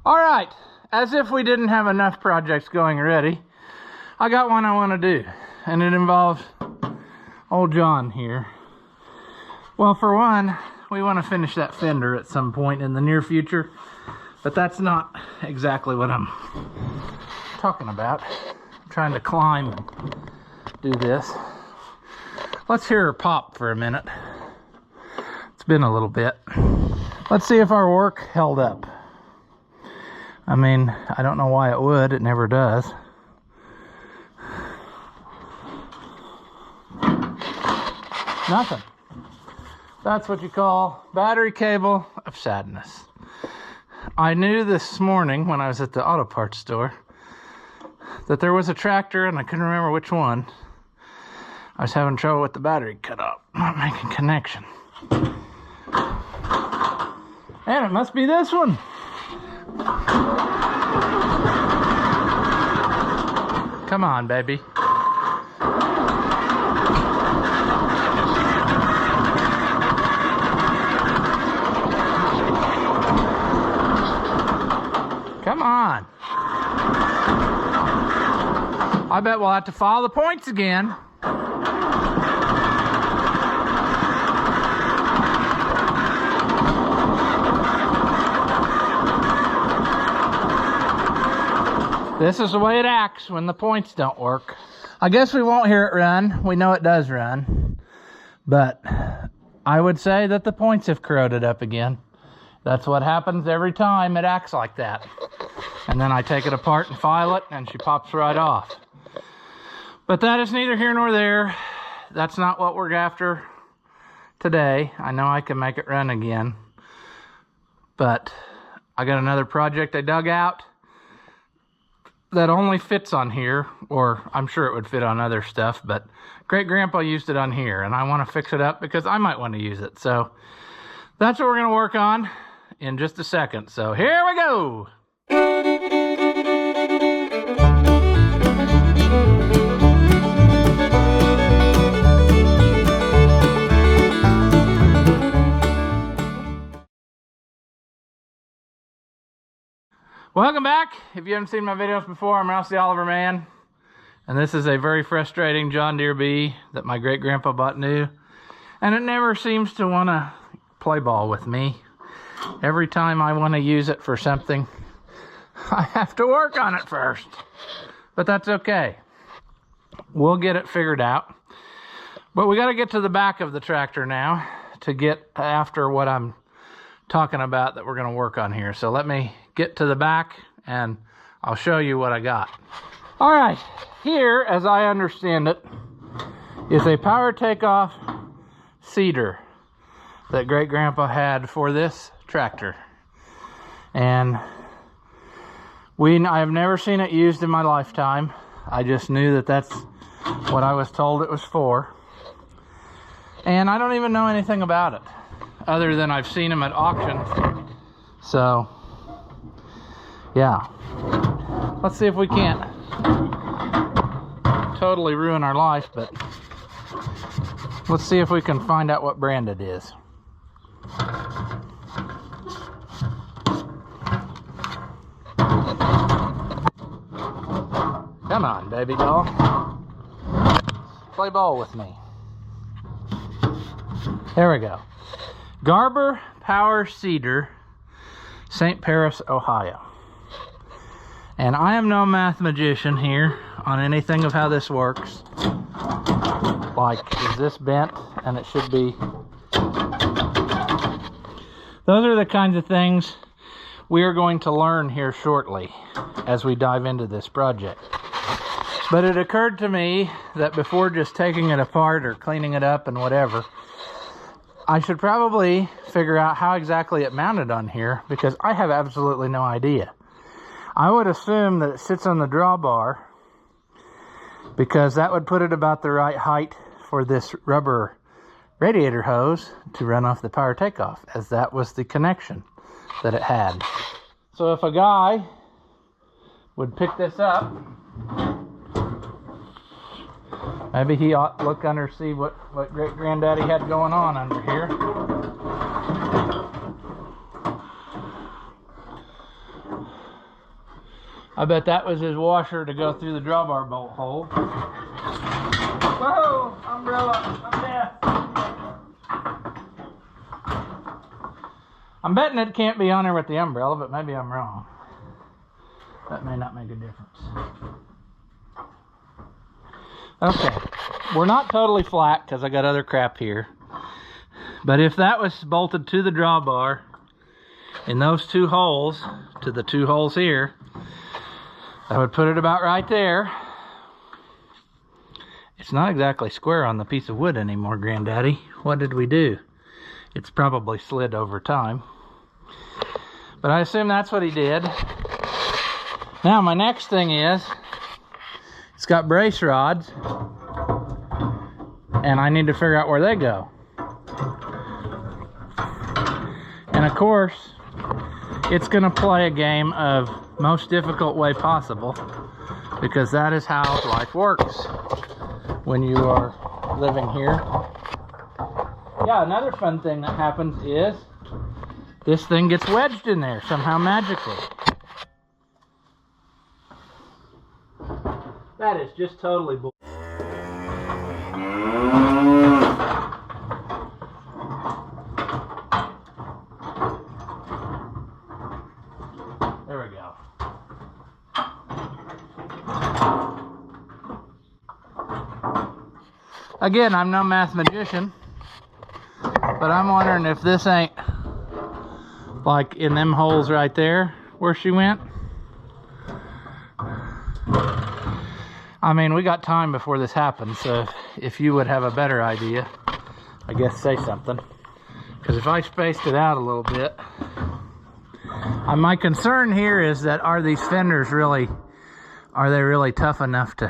All right, as if we didn't have enough projects going already, I got one I want to do, and it involves old John here. Well, for one, we want to finish that fender at some point in the near future, but that's not exactly what I'm talking about. I'm trying to climb and do this. Let's hear her pop for a minute. It's been a little bit. Let's see if our work held up. I mean, I don't know why it would. It never does. Nothing. That's what you call battery cable of sadness. I knew this morning when I was at the auto parts store that there was a tractor, and I couldn't remember which one. I was having trouble with the battery cut off, not making connection. And it must be this one. Come on, baby. Come on. I bet we'll have to follow the points again. This is the way it acts when the points don't work. I guess we won't hear it run. We know it does run. But I would say that the points have corroded up again. That's what happens every time it acts like that. And then I take it apart and file it, and she pops right off. But that is neither here nor there. That's not what we're after today. I know I can make it run again. But I got another project I dug out that only fits on here, or I'm sure it would fit on other stuff, but Great Grandpa used it on here, and I want to fix it up because I might want to use it. So that's what we're going to work on in just a second. So here we go. Welcome back. If you haven't seen my videos before, I'm Ralph the Oliver Man, and this is a very frustrating John Deere bee that my great grandpa bought new, and it never seems to want to play ball with me. Every time I want to use it for something, I have to work on it first, but that's okay. We'll get it figured out. But we got to get to the back of the tractor now to get after what I'm talking about that we're going to work on here. So let me get to the back and I'll show you what I got. All right, here, as I understand it, is a power takeoff seeder that Great Grandpa had for this tractor. And I have never seen it used in my lifetime. I just knew that that's what I was told it was for. And I don't even know anything about it, other than I've seen them at auctions. So, yeah. Let's see if we can't totally ruin our life, but let's see if we can find out what brand it is. Come on, baby doll. Play ball with me. There we go. Garber Power Seeder, St. Paris, Ohio. And I am no math magician here on anything of how this works. Like, is this bent? And it should be. Those are the kinds of things we are going to learn here shortly as we dive into this project. But it occurred to me that before just taking it apart or cleaning it up and whatever, I should probably figure out how exactly it mounted on here, because I have absolutely no idea. I would assume that it sits on the drawbar, because that would put it about the right height for this rubber radiator hose to run off the power takeoff, as that was the connection that it had. So if a guy would pick this up, maybe he ought to look under, see what great granddaddy had going on under here. I bet that was his washer to go through the drawbar bolt hole. Whoa, umbrella, I'm dead. I'm betting it can't be on there with the umbrella, but maybe I'm wrong. That may not make a difference. Okay, we're not totally flat because I got other crap here. But if that was bolted to the drawbar in those two holes, to the two holes here, I would put it about right there. It's not exactly square on the piece of wood anymore, Granddaddy. What did we do? It's probably slid over time. But I assume that's what he did. Now my next thing is, it's got brace rods, and I need to figure out where they go. And of course, it's gonna play a game of most difficult way possible, because that is how life works when you are living here. Yeah, another fun thing that happens is this thing gets wedged in there somehow magically. That is just totally bull. There we go. Again, I'm no math magician, but I'm wondering if this ain't like in them holes right there where she went. I mean, we got time before this happens, so if you would have a better idea, I guess say something. Because if I spaced it out a little bit, my concern here is that are these fenders really, are they really tough enough to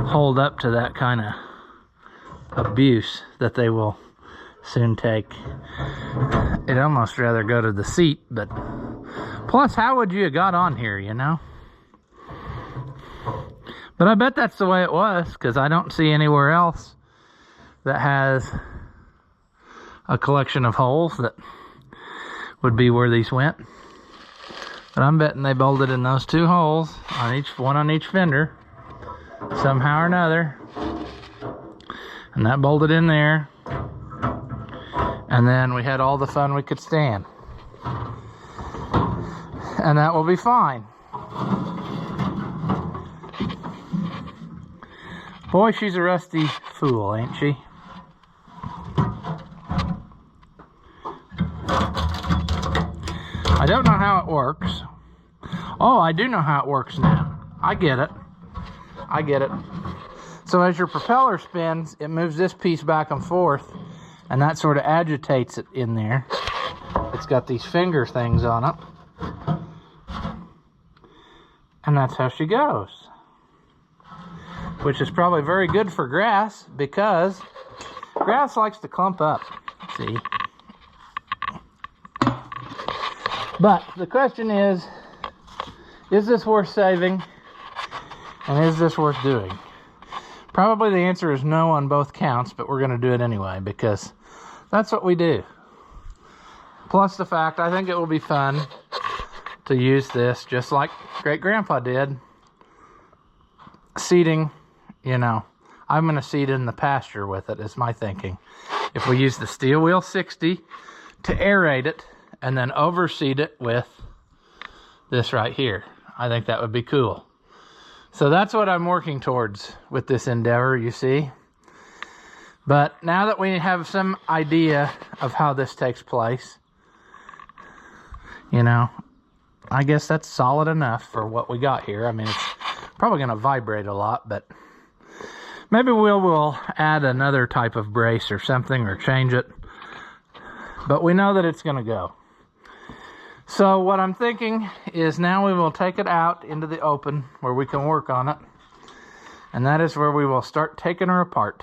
hold up to that kind of abuse that they will soon take? I'd almost rather go to the seat, but plus, how would you have got on here, you know? But I bet that's the way it was, because I don't see anywhere else that has a collection of holes that would be where these went. But I'm betting they bolted in those two holes, on each one on each fender, somehow or another. And that bolted in there. And then we had all the fun we could stand. And that will be fine. Boy, she's a rusty fool, ain't she? I don't know how it works. Oh, I do know how it works now. I get it. I get it. So as your propeller spins, it moves this piece back and forth, and that sort of agitates it in there. It's got these finger things on it. And that's how she goes. Which is probably very good for grass, because grass likes to clump up, see? But the question is this worth saving? And is this worth doing? Probably the answer is no on both counts, but we're going to do it anyway, because that's what we do. Plus the fact, I think it will be fun to use this just like Great-Grandpa did. Seating, you know, I'm going to seat in the pasture with it, is my thinking. If we use the steel wheel 60 to aerate it, and then overseat it with this right here, I think that would be cool. So that's what I'm working towards with this endeavor, you see. But now that we have some idea of how this takes place, you know, I guess that's solid enough for what we got here. I mean, it's probably going to vibrate a lot, but maybe we'll add another type of brace or something, or change it. But we know that it's going to go. So what I'm thinking is now we will take it out into the open where we can work on it. And that is where we will start taking her apart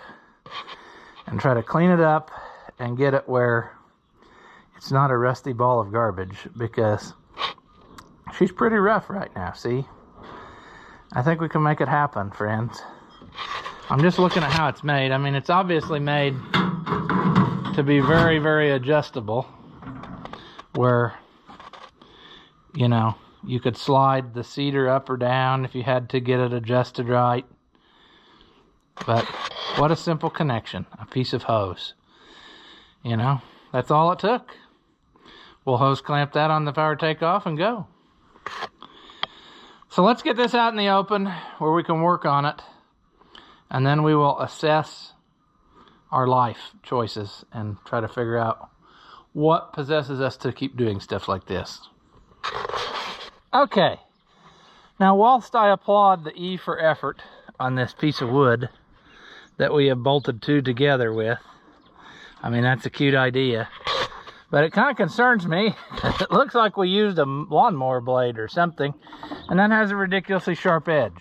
and try to clean it up and get it where it's not a rusty ball of garbage, because she's pretty rough right now, see? I think we can make it happen, friends. I'm just looking at how it's made. I mean, it's obviously made to be very, very adjustable, where, you know, You could slide the cedar up or down if you had to get it adjusted right. But what a simple connection. A piece of hose. You know, that's all it took. We'll hose clamp that on the power takeoff and go. So let's get this out in the open where we can work on it. And then we will assess our life choices and try to figure out what possesses us to keep doing stuff like this. Okay. Now, whilst I applaud the E for effort on this piece of wood that we have bolted two together with, I mean, that's a cute idea. But it kind of concerns me. It looks like we used a lawnmower blade or something, and that has a ridiculously sharp edge.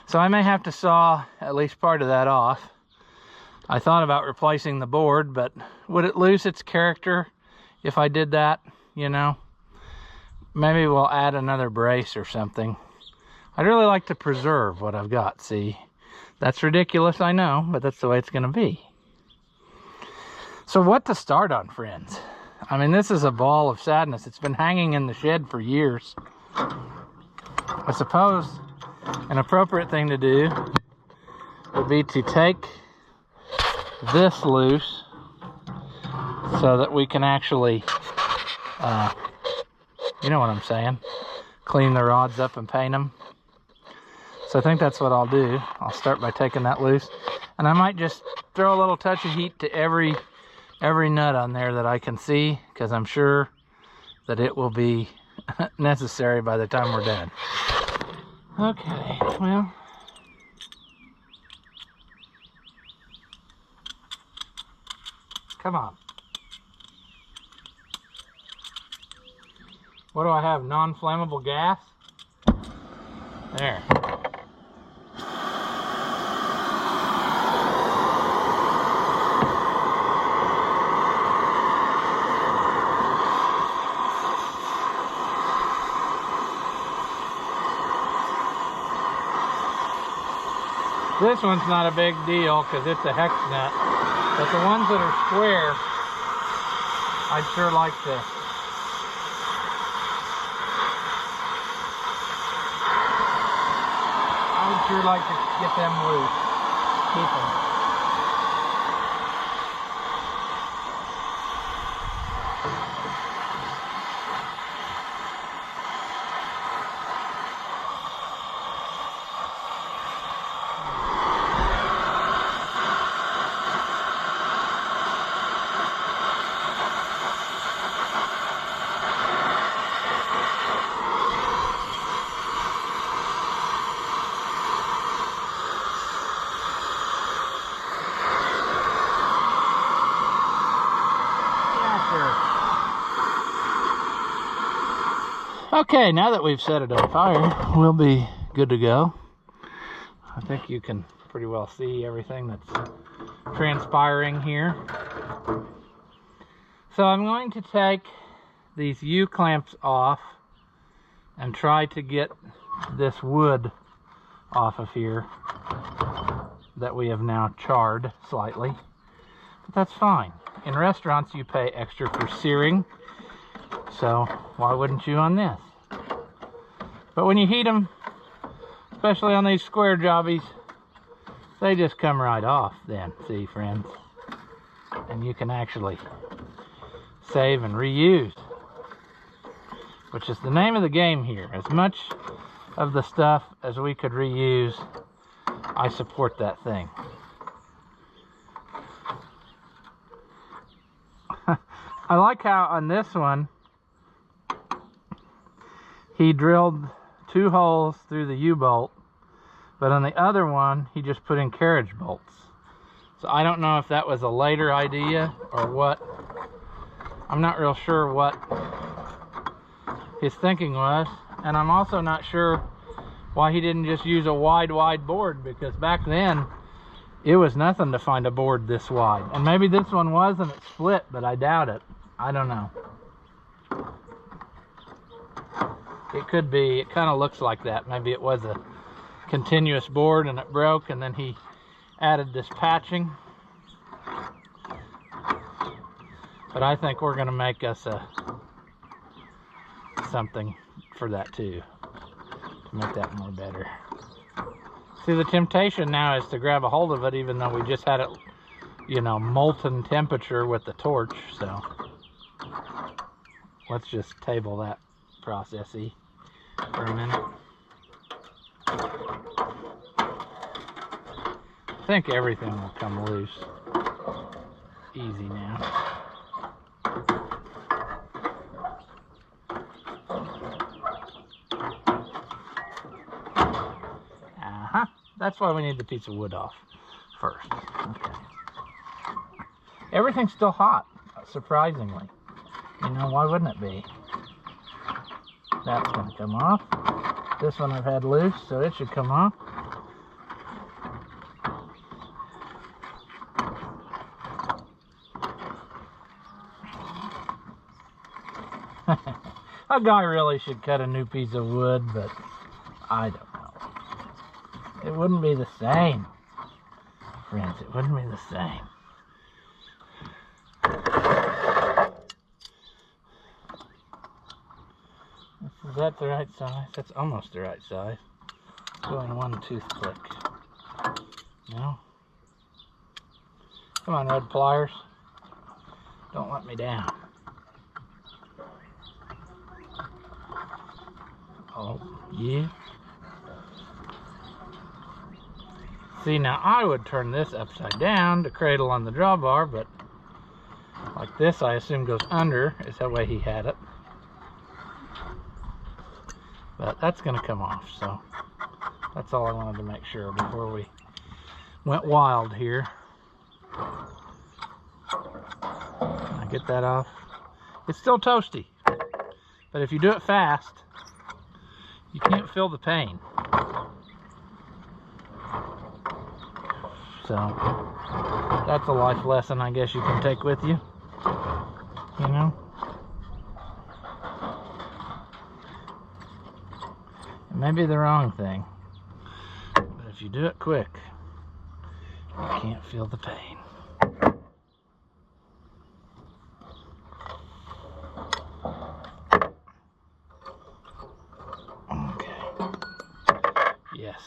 So I may have to saw at least part of that off. I thought about replacing the board, but would it lose its character if I did that, you know? Maybe we'll add another brace or something. I'd really like to preserve what I've got, see? That's ridiculous, I know, but that's the way it's going to be. So what to start on, friends? I mean, this is a ball of sadness. It's been hanging in the shed for years. I suppose an appropriate thing to do would be to take this loose so that we can actually, you know what I'm saying, clean the rods up and paint them. So I think that's what I'll do. I'll start by taking that loose, and I might just throw a little touch of heat to every nut on there that I can see, because I'm sure that it will be necessary by the time we're done. Okay, well, come on. What do I have? Non-flammable gas? There. This one's not a big deal because it's a hex nut, but the ones that are square, I'd sure like to get them loose, keep them. Okay, now that we've set it on fire, we'll be good to go. I think you can pretty well see everything that's transpiring here. So I'm going to take these U-clamps off and try to get this wood off of here that we have now charred slightly. But that's fine. In restaurants, you pay extra for searing, so why wouldn't you on this? But when you heat them, especially on these square jobbies, they just come right off then, see, friends? And you can actually save and reuse, which is the name of the game here. As much of the stuff as we could reuse, I support that thing. I like how on this one, he drilled 2 holes through the U-bolt, but on the other one, he just put in carriage bolts. So I don't know if that was a later idea or what. I'm not real sure what his thinking was, and I'm also not sure why he didn't just use a wide board, because back then it was nothing to find a board this wide. And maybe this one was and it split, but I doubt it. I don't know. It could be. It kind of looks like that. Maybe it was a continuous board and it broke, and then he added this patching. But I think we're going to make us something for that too, to make that more better. See, the temptation now is to grab a hold of it, even though we just had it, you know, molten temperature with the torch. So let's just table that processy for a minute. I think everything will come loose easy now. That's why we need the piece of wood off first. Okay. Everything's still hot, surprisingly. You know, why wouldn't it be? That's going to come off. This one I've had loose, so it should come off. A guy really should cut a new piece of wood, but I don't know. It wouldn't be the same. Friends, it wouldn't be the same. Is that the right size? That's almost the right size. Go in one toothpick. No? Come on, red pliers. Don't let me down. Oh, yeah. See, now I would turn this upside down to cradle on the drawbar, but like this I assume goes under, is the way he had it. But that's going to come off, so that's all I wanted to make sure before we went wild here. Can I get that off? It's still toasty, but if you do it fast, you can't feel the pain. So that's a life lesson I guess you can take with you, you know. It may be the wrong thing, but if you do it quick, you can't feel the pain. Okay. Yes,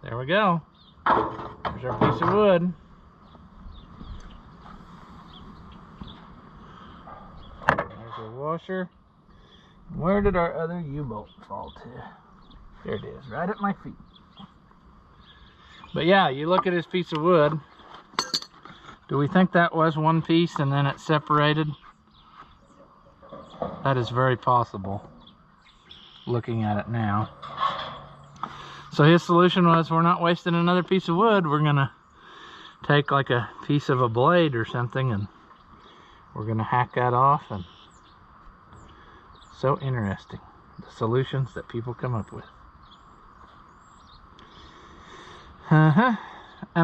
there we go. There's our piece of wood. There's our washer. Where did our other U-bolt fall to? There it is, right at my feet. But yeah, you look at his piece of wood. Do we think that was one piece and then it separated? That is very possible, looking at it now. So his solution was, we're not wasting another piece of wood. We're gonna take like a piece of a blade or something and we're gonna hack that off. And so interesting, the solutions that people come up with. And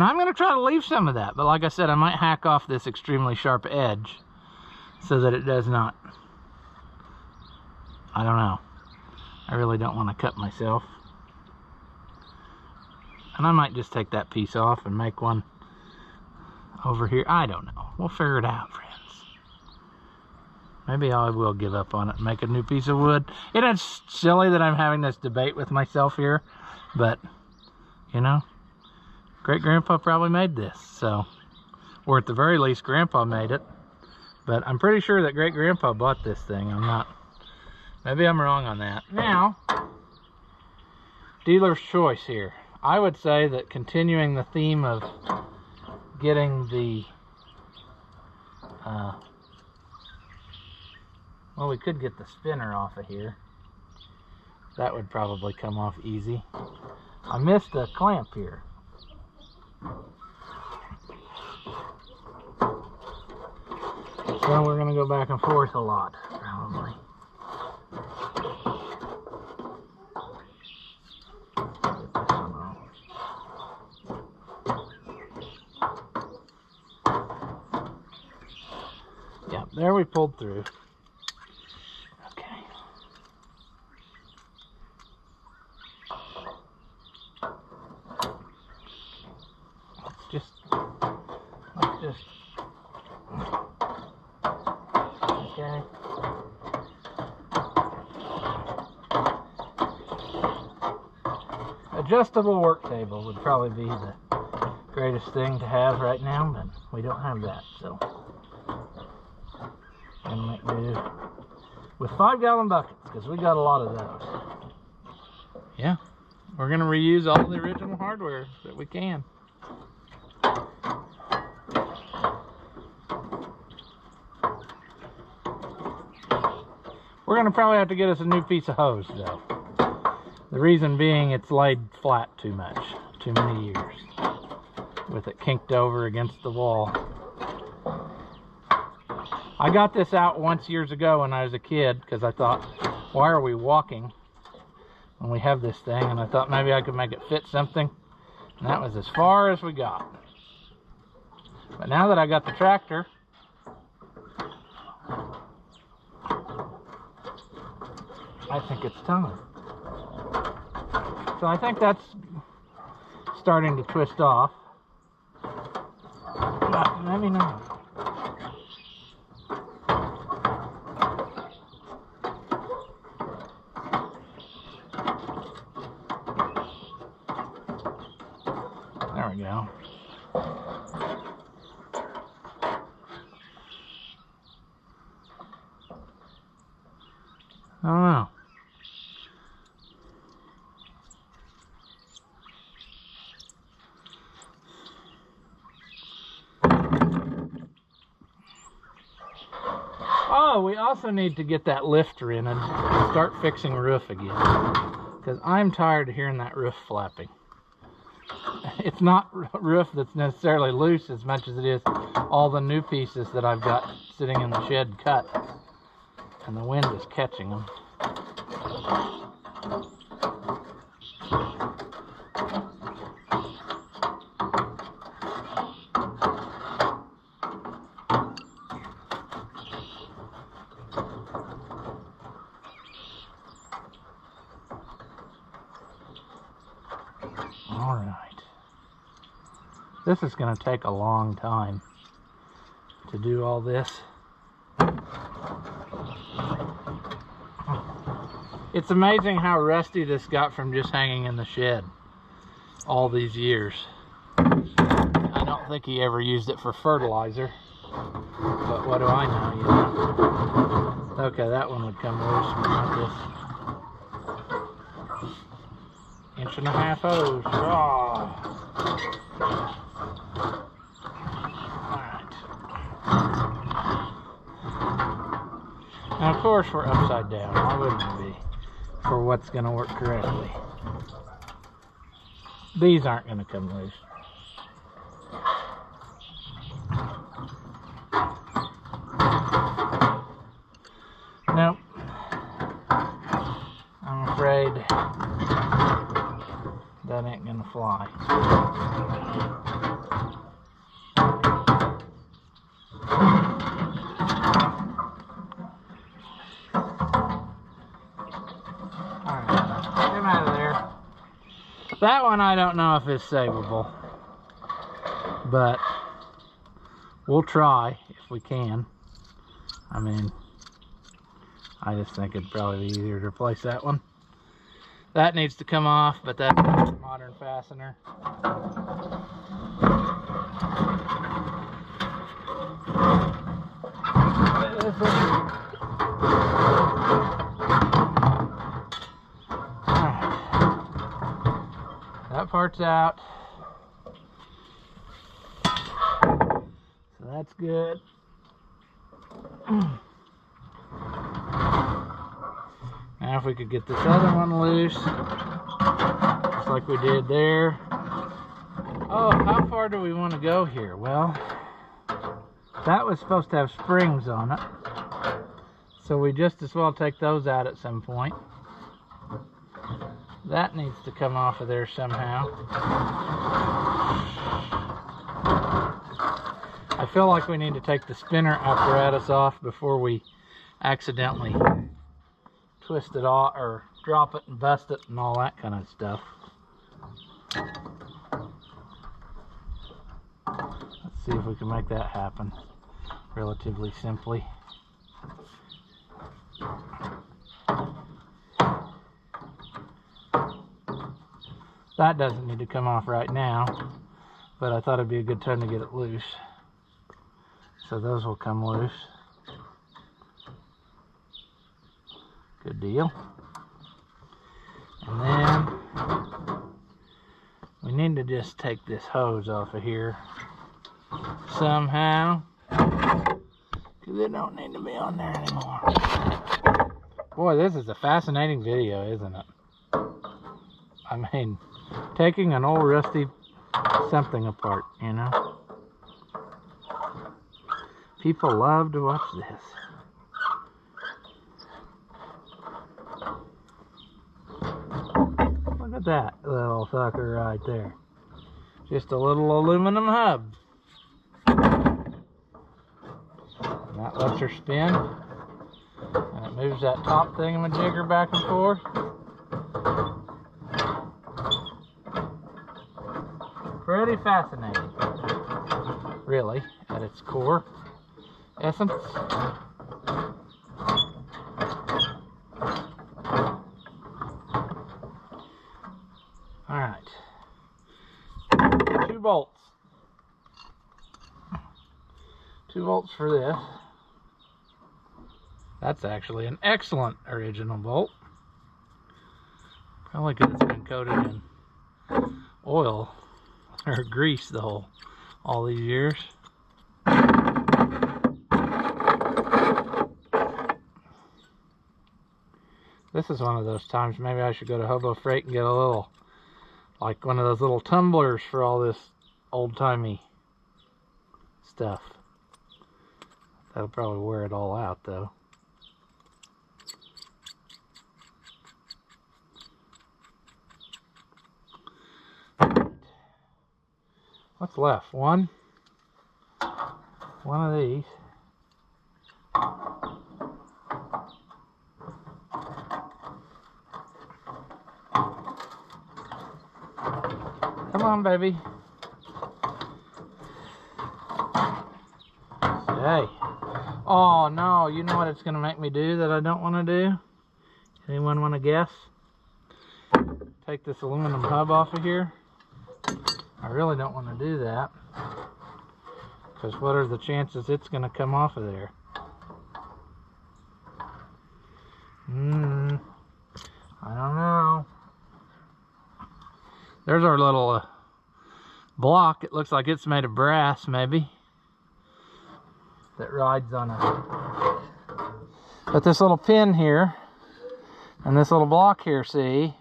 I'm gonna try to leave some of that, but like I said, I might hack off this extremely sharp edge so that it does not, I don't know. I really don't want to cut myself. And I might just take that piece off and make one over here. I don't know. We'll figure it out, friends. Maybe I will give up on it and make a new piece of wood. And it's silly that I'm having this debate with myself here, but, you know, Great-Grandpa probably made this, so, or at the very least, Grandpa made it. But I'm pretty sure that Great-Grandpa bought this thing. I'm not, maybe I'm wrong on that. Now, dealer's choice here. I would say that continuing the theme of getting the, well, we could get the spinner off of here. That would probably come off easy. I missed a clamp here. So we're going to go back and forth a lot, probably. Yeah, there we pulled through. Okay. Let's just okay. adjustable work table would probably be the greatest thing to have right now, but we don't have that, so I'm gonna make do with 5-gallon buckets because we got a lot of those. Yeah, we're gonna reuse all the original hardware that we can. We're gonna probably have to get us a new piece of hose though. The reason being it's laid flat too much, too many years, with it kinked over against the wall. I got this out once years ago when I was a kid because I thought, why are we walking when we have this thing? And I thought maybe I could make it fit something, and that was as far as we got. But now that I got the tractor, I think it's time. So I think that's starting to twist off. But let me know. There we go. I don't know. Oh, we also need to get that lifter in and start fixing roof again, because I'm tired of hearing that roof flapping. It's not roof that's necessarily loose as much as it is all the new pieces that I've got sitting in the shed cut, and the wind is catching them. All right. This is going to take a long time to do all this. It's amazing how rusty this got from just hanging in the shed all these years. I don't think he ever used it for fertilizer, but what do I know, you know? Okay, that one would come loose, but not this. 1.5 hose. Oh. Alright. Now, of course, we're upside down. Why wouldn't we be? For what's going to work correctly. These aren't going to come loose. Nope. I'm afraid that ain't going to fly. That one I don't know if it's savable, but we'll try if we can. I mean, I just think it'd probably be easier to replace that one. That needs to come off, but that's a modern fastener. That part's out, so that's good. Now if we could get this other one loose, just like we did there. Oh, how far do we want to go here? Well, that was supposed to have springs on it, so we just as well take those out at some point. That needs to come off of there somehow. I feel like we need to take the spinner apparatus off before we accidentally twist it off or drop it and bust it and all that kind of stuff. Let's see if we can make that happen relatively simply. That doesn't need to come off right now, but I thought it'd be a good time to get it loose. So those will come loose. Good deal. And then we need to just take this hose off of here somehow, because it don't need to be on there anymore. Boy, this is a fascinating video, isn't it? I mean, taking an old rusty something apart, you know? People love to watch this. Look at that little sucker right there. Just a little aluminum hub. And that lets her spin. And it moves that top thingamajigger back and forth. Pretty fascinating, really, at its core essence. Alright, 2 bolts. 2 bolts for this. That's actually an excellent original bolt. Probably because it's been coated in oil or grease all these years. This is one of those times maybe I should go to Hobo Freight and get a little, like one of those little tumblers for all this old-timey stuff. That'll probably wear it all out though. What's left? One of these. Come on, baby. Hey. Oh no, you know what it's gonna make me do that I don't want to do? Anyone want to guess? Take this aluminum hub off of here. I really don't want to do that, because what are the chances it's going to come off of there? I don't know. There's our little block. It looks like it's made of brass, maybe, that rides on a... But this little pin here, and this little block here, see?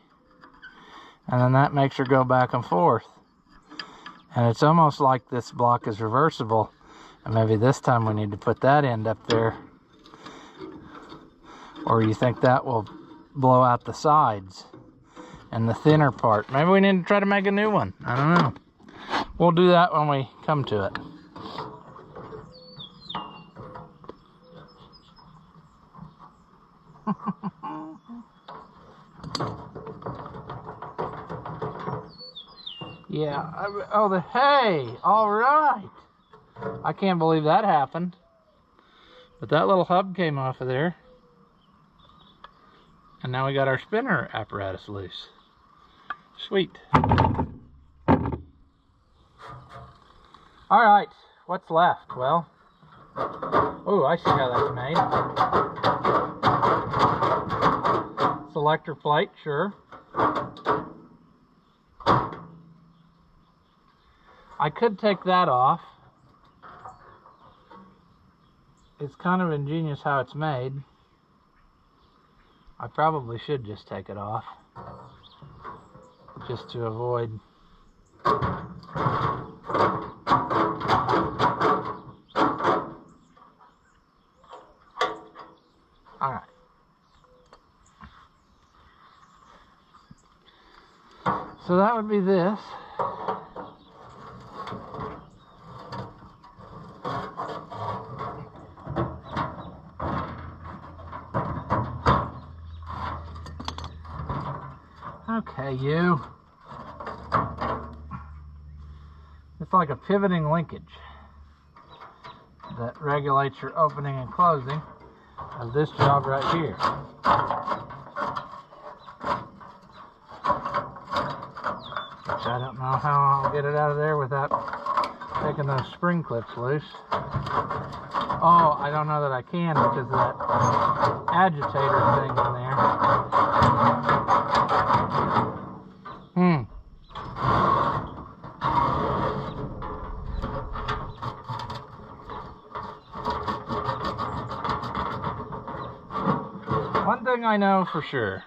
And then that makes her go back and forth. And it's almost like this block is reversible. And maybe this time we need to put that end up there. Or you think that will blow out the sides and the thinner part. Maybe we need to try to make a new one. I don't know. We'll do that when we come to it. Yeah, hey, all right. I can't believe that happened. But that little hub came off of there. And now we got our spinner apparatus loose. Sweet. All right, what's left? Well, oh, I see how that's made. Selector plate, sure. I could take that off. It's kind of ingenious how it's made. I probably should just take it off, just to avoid alright. So that would be this. Okay, you. It's like a pivoting linkage that regulates your opening and closing of this job right here. I don't know how I'll get it out of there without taking those spring clips loose. Oh, I don't know that I can because of that agitator thing in there. One thing I know for sure,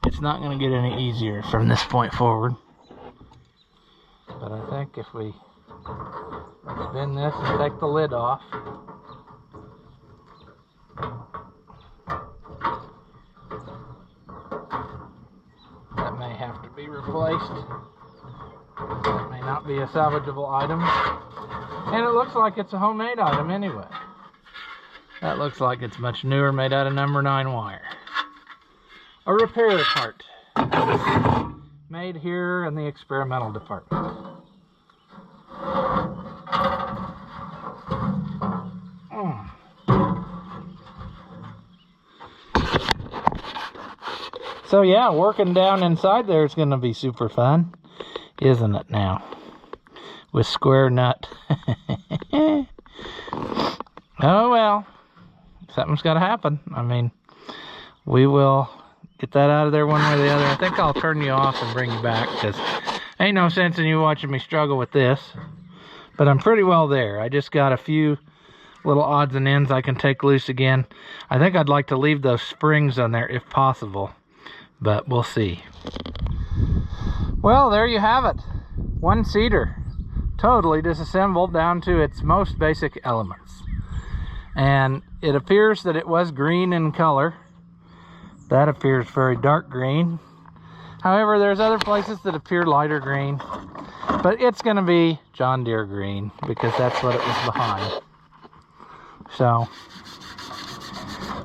it's not going to get any easier from this point forward. But I think if we spin this and take the lid off, that may have to be replaced. That may not be a salvageable item. And it looks like it's a homemade item anyway. That looks like it's much newer, made out of number 9 wire. A repair part. Made here in the experimental department. So yeah, working down inside there is going to be super fun, isn't it now? With square nut. Oh well, something's got to happen. I mean, we will get that out of there one way or the other. I think I'll turn you off and bring you back because ain't no sense in you watching me struggle with this. But I'm pretty well there. I just got a few little odds and ends I can take loose again. I think I'd like to leave those springs on there if possible, but we'll see. Well, there you have it. One seater, totally disassembled down to its most basic elements. And it appears that it was green in color. That appears very dark green. However, there's other places that appear lighter green. But it's going to be John Deere green because that's what it was behind. So,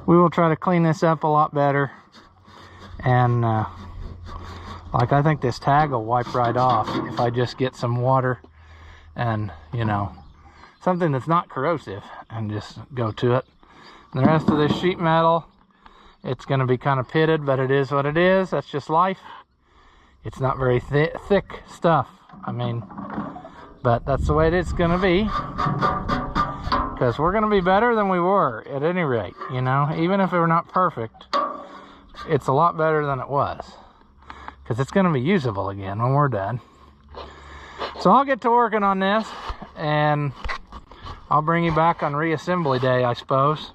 we will try to clean this up a lot better. And, like, I think this tag will wipe right off if I just get some water and, you know, something that's not corrosive and just go to it. And the rest of this sheet metal, it's going to be kind of pitted, but it is what it is. That's just life. It's not very thick stuff. I mean, but that's the way it's going to be. Because we're going to be better than we were at any rate, you know. Even if we're not perfect, it's a lot better than it was. Because it's going to be usable again when we're done. So I'll get to working on this. And I'll bring you back on reassembly day, I suppose.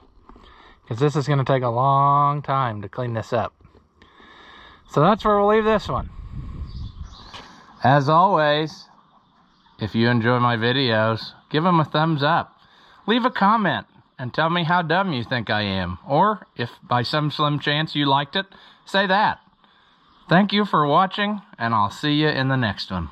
Because this is going to take a long time to clean this up. So that's where we'll leave this one. As always, if you enjoy my videos, give them a thumbs up. Leave a comment and tell me how dumb you think I am. Or, if by some slim chance you liked it, say that. Thank you for watching, and I'll see you in the next one.